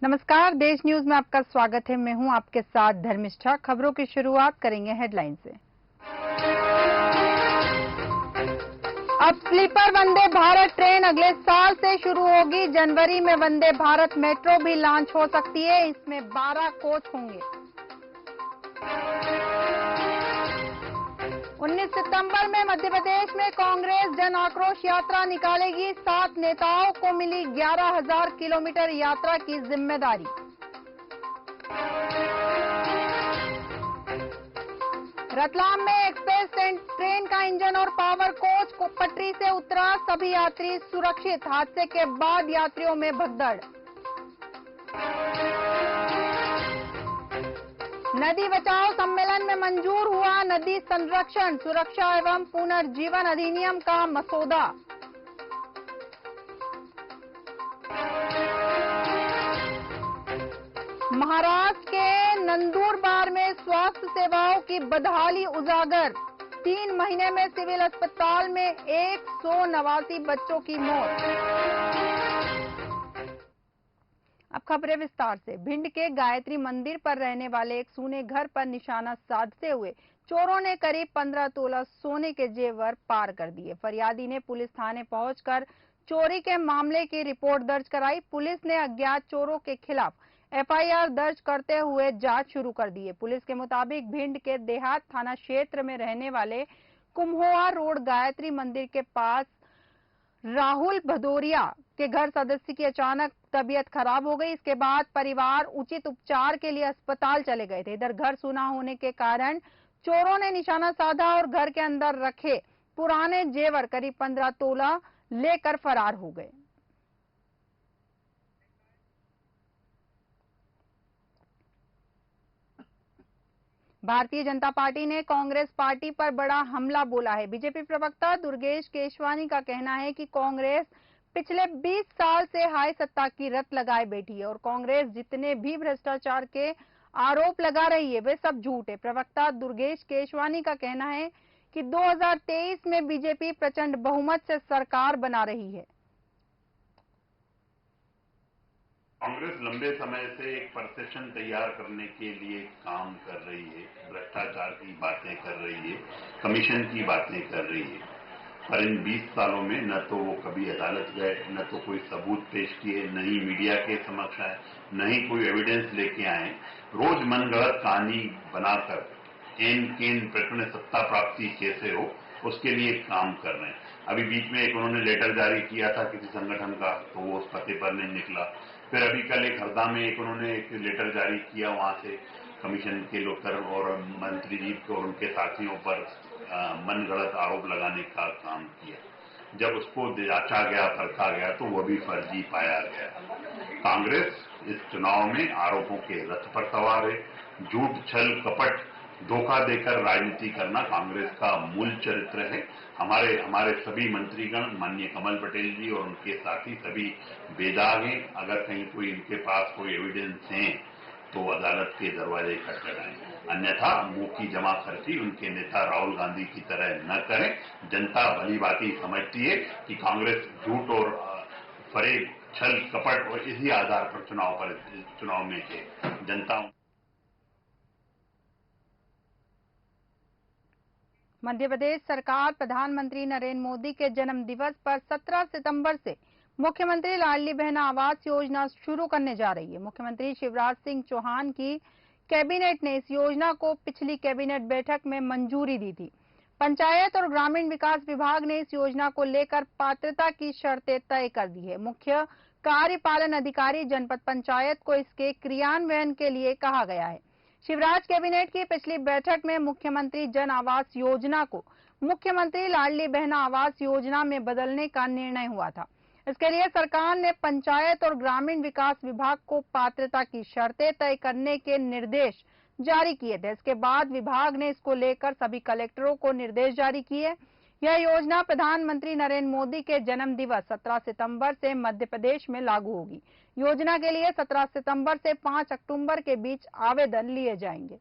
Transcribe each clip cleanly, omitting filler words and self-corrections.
नमस्कार, देश न्यूज में आपका स्वागत है। मैं हूं आपके साथ धर्मिष्ठा। खबरों की शुरुआत करेंगे हेडलाइन से। अब स्लीपर वंदे भारत ट्रेन अगले साल से शुरू होगी। जनवरी में वंदे भारत मेट्रो भी लॉन्च हो सकती है। इसमें 12 कोच होंगे। 19 सितंबर में मध्य प्रदेश में कांग्रेस जन आक्रोश यात्रा निकालेगी। 7 नेताओं को मिली 11,000 किलोमीटर यात्रा की जिम्मेदारी। रतलाम में एक्सप्रेस ट्रेन का इंजन और पावर कोच को पटरी से उतरा। सभी यात्री सुरक्षित। हादसे के बाद यात्रियों में भगदड़। नदी बचाओ सम्मेलन में मंजूर हुआ नदी संरक्षण, सुरक्षा एवं पुनर्जीवन अधिनियम का मसौदा। महाराष्ट्र के नंदुरबार में स्वास्थ्य सेवाओं की बदहाली उजागर। 3 महीने में सिविल अस्पताल में 189 बच्चों की मौत। अब खबरें विस्तार से। भिंड के गायत्री मंदिर पर रहने वाले एक सूने घर पर निशाना साधते हुए चोरों ने करीब 15 तोला सोने के जेवर पार कर दिए। फरियादी ने पुलिस थाने पहुंचकर चोरी के मामले की रिपोर्ट दर्ज कराई। पुलिस ने अज्ञात चोरों के खिलाफ एफआईआर दर्ज करते हुए जांच शुरू कर दी है। पुलिस के मुताबिक भिंड के देहात थाना क्षेत्र में रहने वाले कुम्होआ रोड गायत्री मंदिर के पास राहुल भदौरिया के घर सदस्य की अचानक तबीयत खराब हो गई। इसके बाद परिवार उचित उपचार के लिए अस्पताल चले गए थे। इधर घर सुना होने के कारण चोरों ने निशाना साधा और घर के अंदर रखे पुराने जेवर करीब 15 तोला लेकर फरार हो गए। भारतीय जनता पार्टी ने कांग्रेस पार्टी पर बड़ा हमला बोला है। बीजेपी प्रवक्ता दुर्गेश केशवानी का कहना है कि कांग्रेस पिछले 20 साल से हाई सत्ता की रट लगाए बैठी है और कांग्रेस जितने भी भ्रष्टाचार के आरोप लगा रही है वे सब झूठ है। प्रवक्ता दुर्गेश केशवानी का कहना है कि 2023 में बीजेपी प्रचंड बहुमत से सरकार बना रही है। कांग्रेस लंबे समय से एक परसेप्शन तैयार करने के लिए काम कर रही है, भ्रष्टाचार की बातें कर रही है, कमीशन की बातें कर रही है। पर इन 20 सालों में न तो वो कभी अदालत गए, न तो कोई सबूत पेश किए, न ही मीडिया के समक्ष आए, न ही कोई एविडेंस लेके आए। रोज मनगढ़ंत कहानी बनाकर एन केन प्रकरण सत्ता प्राप्ति कैसे हो उसके लिए काम कर रहे हैं। अभी बीच में एक उन्होंने लेटर जारी किया था किसी संगठन का, तो वो उस पते पर नहीं निकला। फिर अभी कल एक हरदा में उन्होंने एक लेटर जारी किया, वहां से कमीशन के लोग और मंत्री जी को और उनके साथियों पर मनगढ़ंत आरोप लगाने का काम किया। जब उसको जांचा गया, परखा गया तो वो भी फर्जी पाया गया। कांग्रेस इस चुनाव में आरोपों के रथ पर सवार है। झूठ, छल, कपट, धोखा देकर राजनीति करना कांग्रेस का मूल चरित्र है। हमारे सभी मंत्रीगण, माननीय कमल पटेल जी और उनके साथी सभी बेदाग हैं। अगर कहीं कोई इनके पास कोई एविडेंस है तो अदालत के दरवाजे खटखटाएं, अन्यथा मुंह की जमा खर्ची उनके नेता राहुल गांधी की तरह न करें। जनता भली भांति समझती है कि कांग्रेस झूठ और फरेब, छल, कपट और इसी आधार पर चुनाव में है। जनता मध्य प्रदेश सरकार प्रधानमंत्री नरेंद्र मोदी के जन्म दिवस पर 17 सितंबर से मुख्यमंत्री लाडली बहन आवास योजना शुरू करने जा रही है। मुख्यमंत्री शिवराज सिंह चौहान की कैबिनेट ने इस योजना को पिछली कैबिनेट बैठक में मंजूरी दी थी। पंचायत और ग्रामीण विकास विभाग ने इस योजना को लेकर पात्रता की शर्तें तय कर दी है। मुख्य कार्यपालन अधिकारी जनपद पंचायत को इसके क्रियान्वयन के लिए कहा गया है। शिवराज कैबिनेट की पिछली बैठक में मुख्यमंत्री जन आवास योजना को मुख्यमंत्री लाडली बहन आवास योजना में बदलने का निर्णय हुआ था। इसके लिए सरकार ने पंचायत और ग्रामीण विकास विभाग को पात्रता की शर्तें तय करने के निर्देश जारी किए थे। इसके बाद विभाग ने इसको लेकर सभी कलेक्टरों को निर्देश जारी किए। यह योजना प्रधानमंत्री नरेंद्र मोदी के जन्म दिवस 17 सितंबर से मध्य प्रदेश में लागू होगी। योजना के लिए 17 सितंबर से 5 अक्टूबर के बीच आवेदन लिए जाएंगे।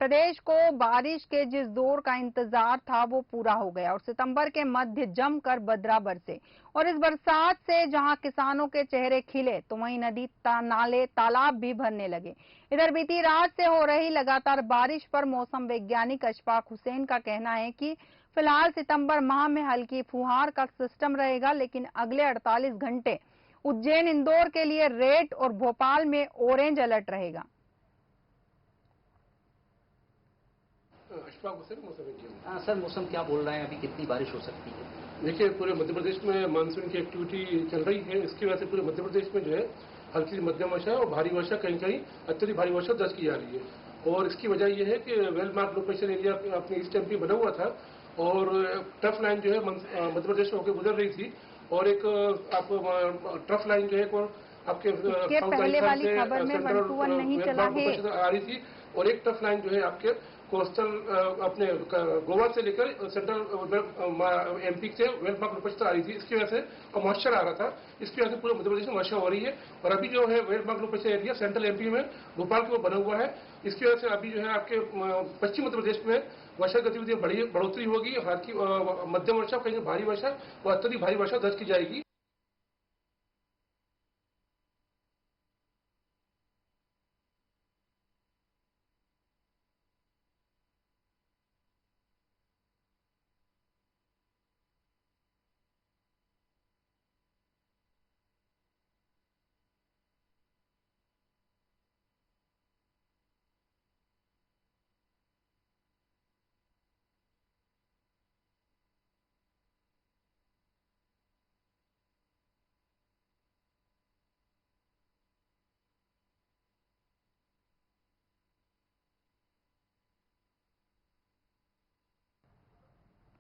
प्रदेश को बारिश के जिस दौर का इंतजार था वो पूरा हो गया और सितंबर के मध्य जमकर बदरा बरसे और इस बरसात से जहां किसानों के चेहरे खिले तो वहीं नदी नाले तालाब भी भरने लगे। इधर बीती रात से हो रही लगातार बारिश पर मौसम वैज्ञानिक अशफाक हुसैन का कहना है कि फिलहाल सितंबर माह में हल्की फुहार का सिस्टम रहेगा, लेकिन अगले 48 घंटे उज्जैन इंदौर के लिए रेड और भोपाल में ऑरेंज अलर्ट रहेगा। सर, मौसम क्या बोल रहा है, अभी कितनी बारिश हो सकती है? देखिए, पूरे मध्य प्रदेश में मानसून की एक्टिविटी चल रही है। इसकी वजह से पूरे मध्य प्रदेश में जो है हल्की मध्यम वर्षा और भारी वर्षा, कहीं कहीं अत्यधिक भारी वर्षा दर्ज की जा रही है। और इसकी वजह यह है कि well mark low pressure area अपने ईस्ट एमपी बना हुआ था और ट्रफ लाइन जो है मध्य प्रदेश में होकर गुजर रही थी और एक आप ट्रफ लाइन जो है आपके पहले वाली खबर में 121 नहीं चला है आ रही थी और एक ट्रफ लाइन जो है आपके कोस्टल अपने गोवा से लेकर सेंट्रल एमपी से वेल मार्क लो प्रेशर आ रही थी। इसकी वजह से मॉइस्चर आ रहा था, इसकी वजह से पूरे मध्य प्रदेश में वर्षा हो रही है। और अभी जो है well mark low pressure area central MP में भोपाल के वो बना हुआ है। इसकी वजह से अभी जो है आपके पश्चिम मध्य प्रदेश में वर्षा गतिविधि बढ़ोतरी होगी। हल्की मध्यम वर्षा, कहीं भारी वर्षा और अत्यधिक भारी वर्षा दर्ज की जाएगी।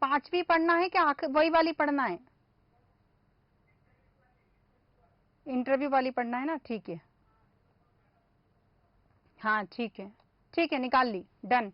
पांचवी पढ़ना है क्या वही वाली पढ़ना है? इंटरव्यू वाली पढ़ना है ना, ठीक है। हाँ ठीक है, ठीक है, निकाल ली, डन।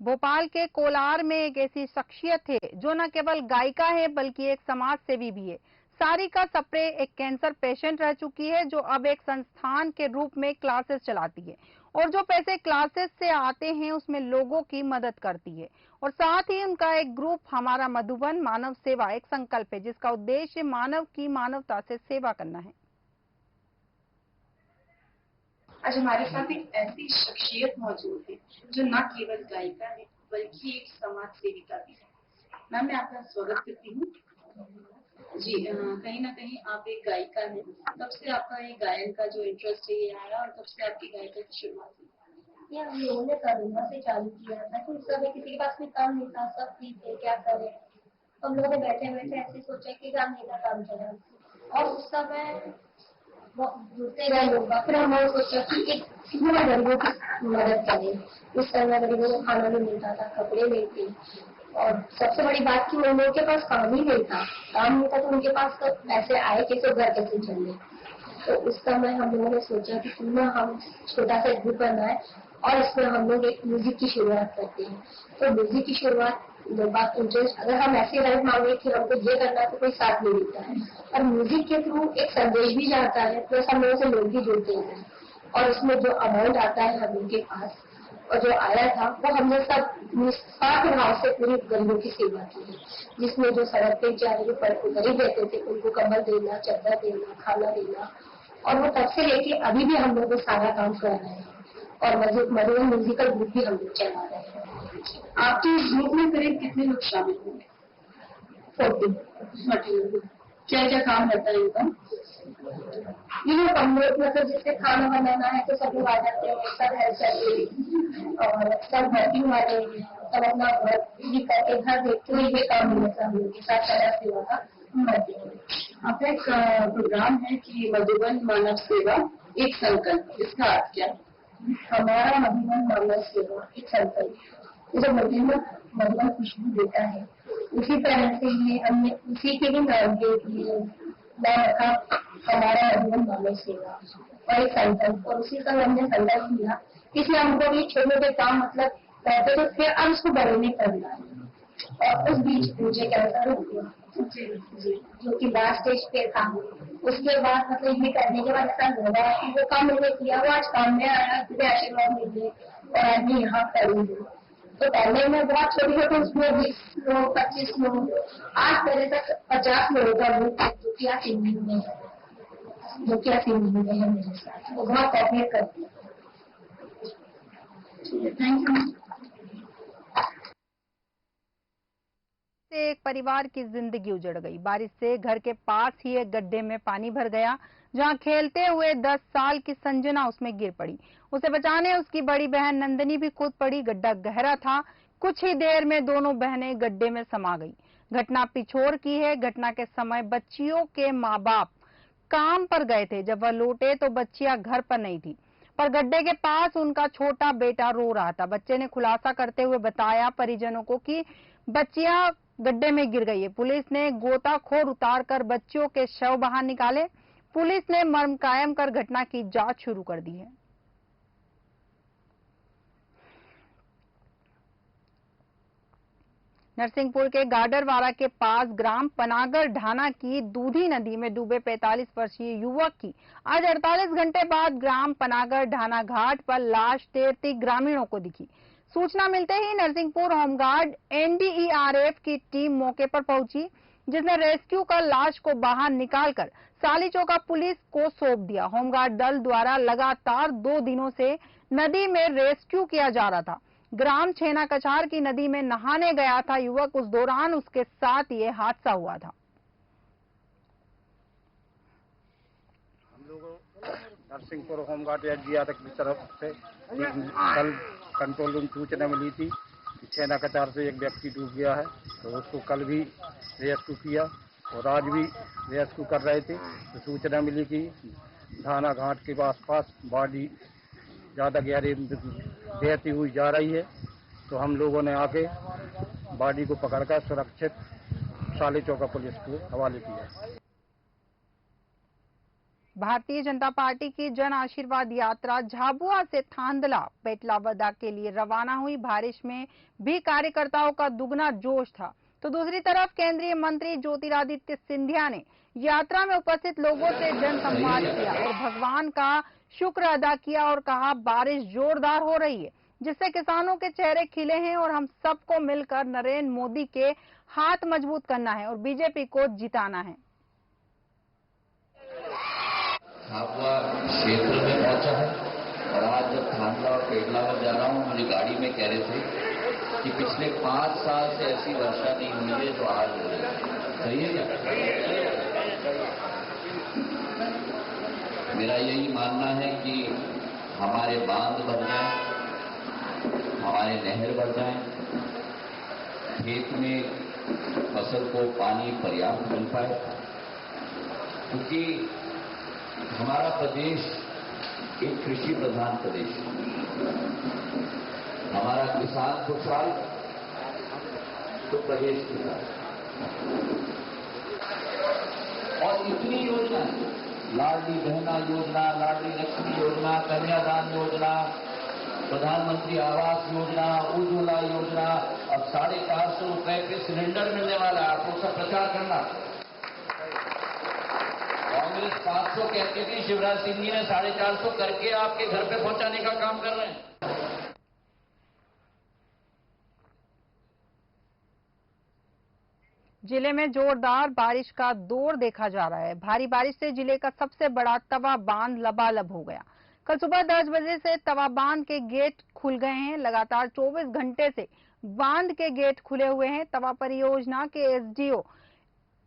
भोपाल के कोलार में एक ऐसी शख्सियत है जो न केवल गायिका है बल्कि एक समाज सेवी भी है। सारिका सप्रे एक कैंसर पेशेंट रह चुकी है जो अब एक संस्थान के रूप में क्लासेस चलाती है और जो पैसे क्लासेस से आते हैं उसमें लोगों की मदद करती है। और साथ ही उनका एक ग्रुप हमारा मधुबन मानव सेवा एक संकल्प है जिसका उद्देश्य मानव की मानवता से सेवा करना है। आज हमारे साथ एक ऐसी शख्सियत मौजूद है जो न केवल गायिका है बल्कि एक समाज सेविका भी है। मैम, मैं आपका स्वागत करती हूँ। जी, कहीं ना कहीं आप एक गायिका हैं। कब से आपका ये गायन का जो इंटरेस्ट है ये आया और कब से आपकी गायिका की शुरुआत हुई? ये हम लोगों ने कोरोना से चालू किया था कि उस समय किसी के पास में काम नहीं था, सब फ्री थे, क्या करें। तो हम लोगों ने बैठे बैठे ऐसे सोचा कि गाने का काम चला और उस समय जुड़ते गए लोग। फिर हमने सोचा कि एक गरीबों की मदद करें। उस समय गरीबों को खाना नहीं मिलता था, कपड़े नहीं थे और सबसे बड़ी बात कि उन लोगों के पास काम ही नहीं था। काम नहीं था तो उनके पास तो पैसे आए कैसे, घर कैसे चले। तो उस समय हम लोगों ने सोचा कि क्यों ना हम छोटा सा ग्रुप बनाए और इसमें हम लोग एक म्यूजिक की शुरुआत करते हैं। तो म्यूजिक की शुरुआत बात इंटरेस्ट, अगर हम ऐसे राइट मांगे कि हमको ये करना तो कोई साथ नहीं देता है और म्यूजिक के थ्रू एक संदेश भी जाता है, प्लस हम लोगों से लोग भी जुड़ते हैं और उसमें जो अमाउंट आता है हम लोग के पास और जो आया था वो हमने सब निस्वार्थ भाव से पूरी गरीबों की सेवा की है। जिसमें जो सड़क पे जा रहे गरीब रहते थे उनको कंबल देना, चादर देना, खाना देना और वो तब से लेके अभी भी हम लोग सारा काम कर रहे हैं और मधुबन म्यूजिकल ग्रुप भी हम लोग चला रहे हैं। आपके ग्रुप में करीब कितने लोग शामिल होंगे? 40। क्या क्या काम रहता है इनका? ये लोग हम लोग मतलब जैसे खाना बनाना है तो सब लोग आ जाते हैं, सब हेल्प करते और सब वर्किंग वाले सब अपना वर्क भी करके घर देखते हुए ये काम मिलता है हम लोग के साथ समाज सेवा का करते हैं। आपका एक प्रोग्राम है कि मधुबन मानव सेवा एक संकल्प, इसका अर्थ क्या? हमारा मधुबन मानव सेवा एक संकल्प, जो मधुबन खुशबू देता है उसी तरह से ये हमने उसी के भी नाम के लिए नाम रखा हमारा मधुबन मानव सेवा और एक संकल्प। और उसी का हमने संकल्प लिया इसलिए हमको भी छोटे छोटे काम मतलब करते तो फिर अब उसको बड़े में करना है। और उस बीच मुझे कैंसर हो गया जी, जो कि लास्ट स्टेज पे था। उसके बाद मतलब ये करने के बाद ऐसा लगा कि वो काम मैंने किया वो आज काम में आया, मुझे आशीर्वाद मिले और आज मैं यहाँ करूँगी। तो पहले मैं बहुत छोटे छोटे उसमें 20 लोग 25 लोग, आज पहले तक 50 लोगों का ग्रुप जो कि आज सिंगिंग में है, मेरे साथ वो बहुत कोऑपरेट करती है। Thank you. से एक परिवार की जिंदगी उजड़ गई। बारिश से घर के पास ही एक गड्ढे में पानी भर गया, जहां खेलते हुए 10 साल की संजना उसमें गिर पड़ी। उसे बचाने उसकी बड़ी बहन नंदनी भी कूद पड़ी। गड्ढा गहरा था, कुछ ही देर में दोनों बहनें गड्ढे में समा गई। घटना पिछोर की है। घटना के समय बच्चियों के माँ बाप काम पर गए थे। जब वह लौटे तो बच्चियां घर पर नहीं थी, पर गड्ढे के पास उनका छोटा बेटा रो रहा था। बच्चे ने खुलासा करते हुए बताया परिजनों को कि बच्चियां गड्ढे में गिर गई है। पुलिस ने गोताखोर उतारकर बच्चियों के शव बाहर निकाले। पुलिस ने मर्म कायम कर घटना की जांच शुरू कर दी है। नरसिंहपुर के गाडरवाड़ा के पास ग्राम पनागर ढाना की दूधी नदी में डूबे 45 वर्षीय युवक की आज 48 घंटे बाद ग्राम पनागर ढाना घाट पर लाश तैरती ग्रामीणों को दिखी। सूचना मिलते ही नरसिंहपुर होमगार्ड एनडीआरएफ की टीम मौके पर पहुंची, जिसने रेस्क्यू कर लाश को बाहर निकालकर सालीचौका पुलिस को सौंप दिया। होमगार्ड दल द्वारा लगातार 2 दिनों से नदी में रेस्क्यू किया जा रहा था। ग्राम छेना कछार की नदी में नहाने गया था युवक, उस दौरान उसके साथ ये हादसा हुआ था। हम लोगों नरसिंहपुर होमगार्ड एनडीआरएफ की तरफ से कल कंट्रोल रूम सूचना मिली थी कि छेना कछार से एक व्यक्ति डूब गया है, तो उसको कल भी रेस्क्यू किया और आज भी रेस्क्यू कर रहे थे। तो सूचना मिली कि ढाना घाट के आसपास बॉडी ज़्यादा गहरे बहती हुई जा रही है, तो हम लोगों ने आके बॉडी को पकड़कर सुरक्षित सालीचौका पुलिस को हवाले किया। भारतीय जनता पार्टी की जन आशीर्वाद यात्रा झाबुआ से थांदला पेटलावदा के लिए रवाना हुई। बारिश में भी कार्यकर्ताओं का दुगना जोश था, तो दूसरी तरफ केंद्रीय मंत्री ज्योतिरादित्य सिंधिया ने यात्रा में उपस्थित लोगों से जनसंवाद किया और भगवान का शुक्र अदा किया और कहा बारिश जोरदार हो रही है, जिससे किसानों के चेहरे खिले हैं और हम सबको मिलकर नरेंद्र मोदी के हाथ मजबूत करना है और बीजेपी को जिताना है। झाबुआ क्षेत्र में पहुंचा है और आज जब थांदला और पेटलावद जा रहा हूं, मुझे गाड़ी में कह रहे थे कि पिछले 5 साल से ऐसी वर्षा नहीं हुई है जो आज हो रही है। सही है क्या? मेरा यही मानना है कि हमारे बांध भर जाएं, हमारे नहर भर जाएं, खेत में फसल को पानी पर्याप्त मिल पाए, क्योंकि हमारा प्रदेश एक कृषि प्रधान प्रदेश है। हमारा किसान खुशहाल तो प्रदेश खुशहाल। और इतनी योजनाएं, लाडली बहना योजना, लाडली लक्ष्मी योजना, कन्यादान योजना, प्रधानमंत्री आवास योजना, उज्ज्वला योजना, अब 450 रुपए के सिलेंडर मिलने वाला है। आपको उसका प्रचार करना। कांग्रेस 500 कहती थी, शिवराज सिंह जी ने 450 करके आपके घर पे पहुंचाने का काम कर रहे हैं। जिले में जोरदार बारिश का दौर देखा जा रहा है। भारी बारिश से जिले का सबसे बड़ा तवा बांध लबालब हो गया। कल सुबह 10 बजे से तवा बांध के गेट खुल गए हैं। लगातार 24 घंटे से बांध के गेट खुले हुए हैं। तवा परियोजना के एसडीओ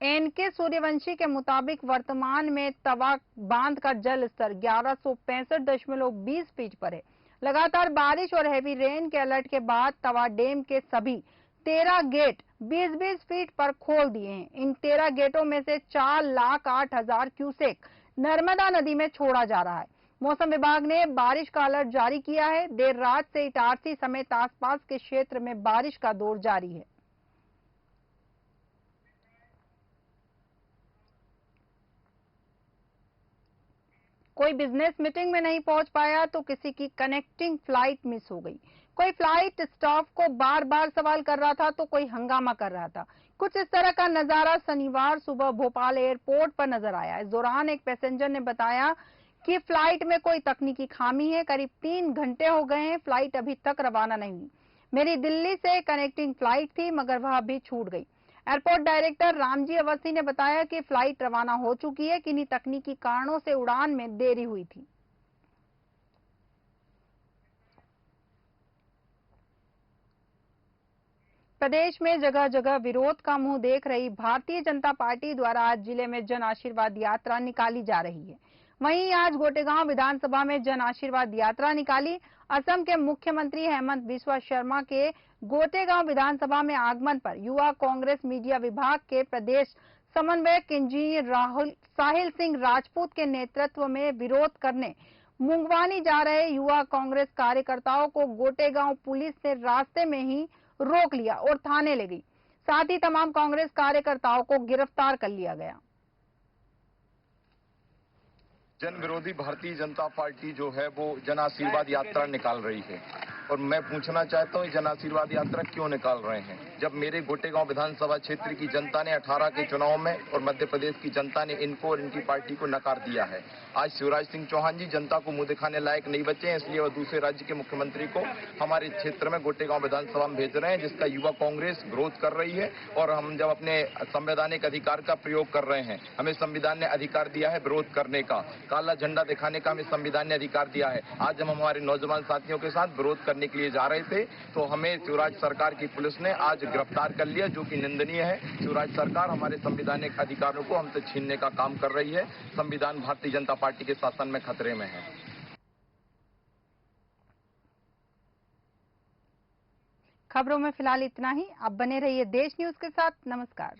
एनके सूर्यवंशी के मुताबिक वर्तमान में तवा बांध का जल स्तर 1165.20 फीट पर है। लगातार बारिश और हैवी रेन के अलर्ट के बाद तवा डैम के सभी 13 गेट 20-20 फीट पर खोल दिए हैं। इन 13 गेटों में से 4,08,000 क्यूसेक नर्मदा नदी में छोड़ा जा रहा है। मौसम विभाग ने बारिश का अलर्ट जारी किया है। देर रात से इटारसी समेत आसपास के क्षेत्र में बारिश का दौर जारी है। कोई बिजनेस मीटिंग में नहीं पहुंच पाया तो किसी की कनेक्टिंग फ्लाइट मिस हो गई। कोई फ्लाइट स्टाफ को बार बार सवाल कर रहा था तो कोई हंगामा कर रहा था। कुछ इस तरह का नजारा शनिवार सुबह भोपाल एयरपोर्ट पर नजर आया। इस दौरान एक पैसेंजर ने बताया कि फ्लाइट में कोई तकनीकी खामी है। करीब 3 घंटे हो गए हैं, फ्लाइट अभी तक रवाना नहीं हुई। मेरी दिल्ली से कनेक्टिंग फ्लाइट थी मगर वह अभी छूट गई। एयरपोर्ट डायरेक्टर रामजी अवस्थी ने बताया कि फ्लाइट रवाना हो चुकी है, किन्हीं तकनीकी कारणों से उड़ान में देरी हुई थी। प्रदेश में जगह जगह विरोध का मुंह देख रही भारतीय जनता पार्टी द्वारा आज जिले में जन आशीर्वाद यात्रा निकाली जा रही है। वहीं आज गोटेगांव विधानसभा में जन आशीर्वाद यात्रा निकाली। असम के मुख्यमंत्री हेमंत बिस्वा शर्मा के गोटेगांव विधानसभा में आगमन पर युवा कांग्रेस मीडिया विभाग के प्रदेश समन्वयक इंजीनियर साहिल सिंह राजपूत के नेतृत्व में विरोध करने मुंगवानी जा रहे युवा कांग्रेस कार्यकर्ताओं को गोटेगांव पुलिस ने रास्ते में ही रोक लिया और थाने ले गई। साथ ही तमाम कांग्रेस कार्यकर्ताओं को गिरफ्तार कर लिया गया। जन विरोधी भारतीय जनता पार्टी जो है वो जन आशीर्वाद यात्रा निकाल रही है और मैं पूछना चाहता हूँ जन आशीर्वाद यात्रा क्यों निकाल रहे हैं, जब मेरे गोटेगांव विधानसभा क्षेत्र की जनता ने 18 के चुनाव में और मध्य प्रदेश की जनता ने इनको और इनकी पार्टी को नकार दिया है। आज शिवराज सिंह चौहान जी जनता को मुंह दिखाने लायक नहीं बचे हैं, इसलिए वह दूसरे राज्य के मुख्यमंत्री को हमारे क्षेत्र में गोटेगांव विधानसभा में भेज रहे हैं, जिसका युवा कांग्रेस विरोध कर रही है। और हम जब अपने संवैधानिक अधिकार का प्रयोग कर रहे हैं, हमें संविधान ने अधिकार दिया है विरोध करने का, काला झंडा दिखाने का हमें संविधान ने अधिकार दिया है। आज हम हमारे नौजवान साथियों के साथ विरोध करने के लिए जा रहे थे तो हमें शिवराज सरकार की पुलिस ने आज गिरफ्तार कर लिया, जो कि निंदनीय है। शिवराज सरकार हमारे संवैधानिक अधिकारों को हमसे छीनने का काम कर रही है। संविधान भारतीय जनता पार्टी के शासन में खतरे में है। खबरों में फिलहाल इतना ही। आप बने रहिए देश न्यूज के साथ। नमस्कार।